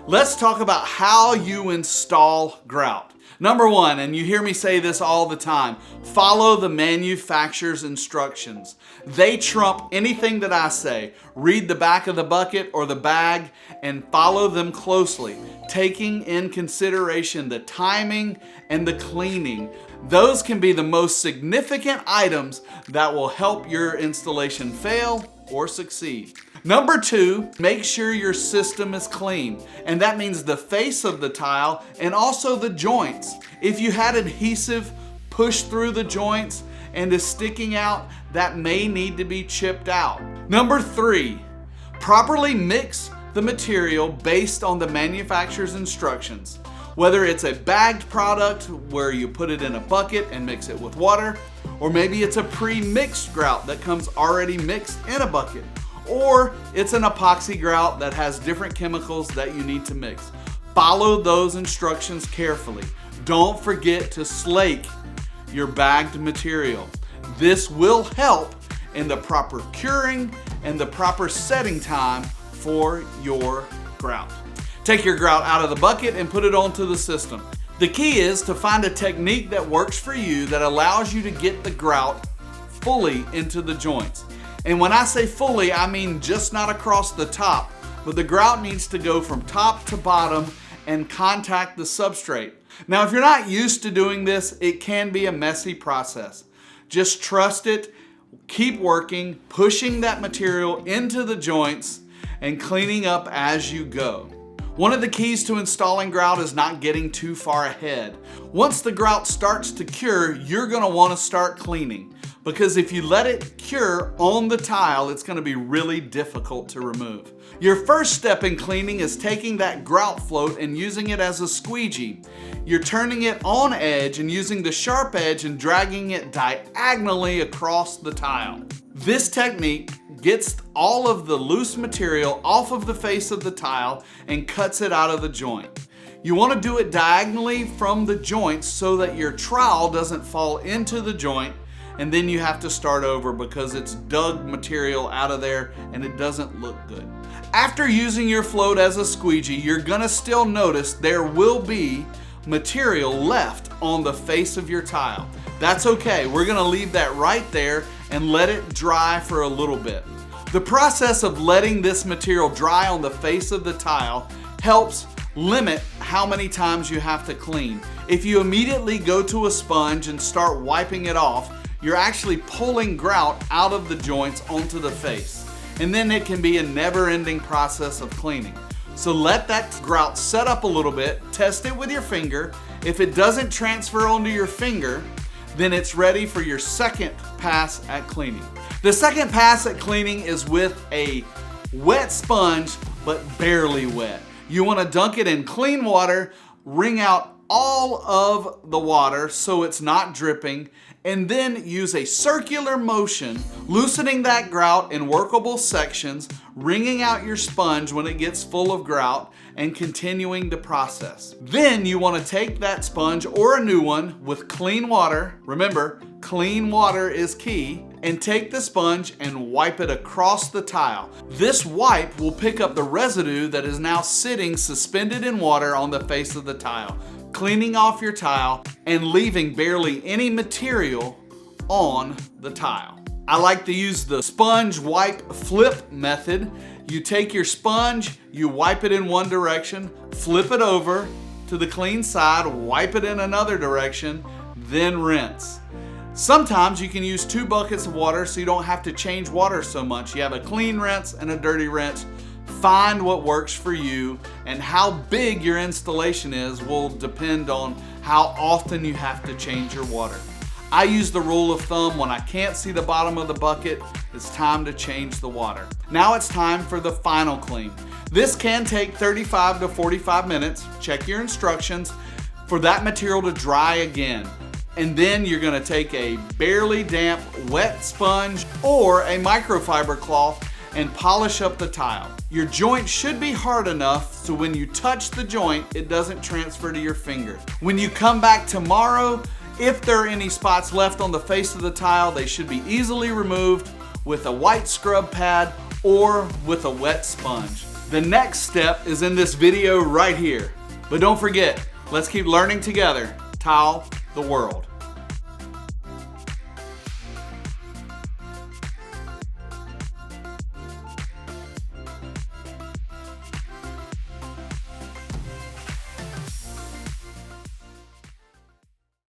Let's talk about how you install grout. Number one, and you hear me say this all the time, follow the manufacturer's instructions. They trump anything that I say. Read the back of the bucket or the bag and follow them closely, taking in consideration the timing and the cleaning. Those can be the most significant items that will help your installation fail or succeed. Number two, make sure your system is clean. And that means the face of the tile and also the joints. If you had adhesive pushed through the joints and is sticking out, that may need to be chipped out. Number three, properly mix the material based on the manufacturer's instructions. Whether it's a bagged product where you put it in a bucket and mix it with water, or maybe it's a pre-mixed grout that comes already mixed in a bucket, or it's an epoxy grout that has different chemicals that you need to mix. Follow those instructions carefully. Don't forget to slake your bagged material. This will help in the proper curing and the proper setting time for your grout. Take your grout out of the bucket and put it onto the system. The key is to find a technique that works for you that allows you to get the grout fully into the joints. And when I say fully, I mean just not across the top, but the grout needs to go from top to bottom and contact the substrate. Now, if you're not used to doing this, it can be a messy process. Just trust it, keep working, pushing that material into the joints and cleaning up as you go. One of the keys to installing grout is not getting too far ahead. Once the grout starts to cure, you're gonna wanna start cleaning, because if you let it cure on the tile, it's gonna be really difficult to remove. Your first step in cleaning is taking that grout float and using it as a squeegee. You're turning it on edge and using the sharp edge and dragging it diagonally across the tile. This technique gets all of the loose material off of the face of the tile and cuts it out of the joint. You want to do it diagonally from the joints so that your trowel doesn't fall into the joint and then you have to start over because it's dug material out of there and it doesn't look good. After using your float as a squeegee, you're gonna still notice there will be material left on the face of your tile. That's okay, we're gonna leave that right there and let it dry for a little bit. The process of letting this material dry on the face of the tile helps limit how many times you have to clean. If you immediately go to a sponge and start wiping it off, you're actually pulling grout out of the joints onto the face. And then it can be a never-ending process of cleaning. So let that grout set up a little bit, test it with your finger. If it doesn't transfer onto your finger, then it's ready for your second pass at cleaning. The second pass at cleaning is with a wet sponge, but barely wet. You want to dunk it in clean water, wring out all of the water so it's not dripping, and then use a circular motion, loosening that grout in workable sections, wringing out your sponge when it gets full of grout, and continuing the process. Then you want to take that sponge or a new one with clean water, remember, clean water is key, and take the sponge and wipe it across the tile. This wipe will pick up the residue that is now sitting suspended in water on the face of the tile, cleaning off your tile and leaving barely any material on the tile. I like to use the sponge wipe flip method. You take your sponge, you wipe it in one direction, flip it over to the clean side, wipe it in another direction, then rinse. Sometimes you can use 2 buckets of water so you don't have to change water so much. You have a clean rinse and a dirty rinse. Find what works for you, and how big your installation is will depend on how often you have to change your water. I use the rule of thumb: when I can't see the bottom of the bucket, it's time to change the water. Now it's time for the final clean. This can take 35 to 45 minutes. Check your instructions for that material to dry again. And then you're gonna take a barely damp wet sponge or a microfiber cloth and polish up the tile. Your joint should be hard enough so when you touch the joint, it doesn't transfer to your finger. When you come back tomorrow, if there are any spots left on the face of the tile, they should be easily removed with a white scrub pad or with a wet sponge. The next step is in this video right here. But don't forget, let's keep learning together. Tile the world.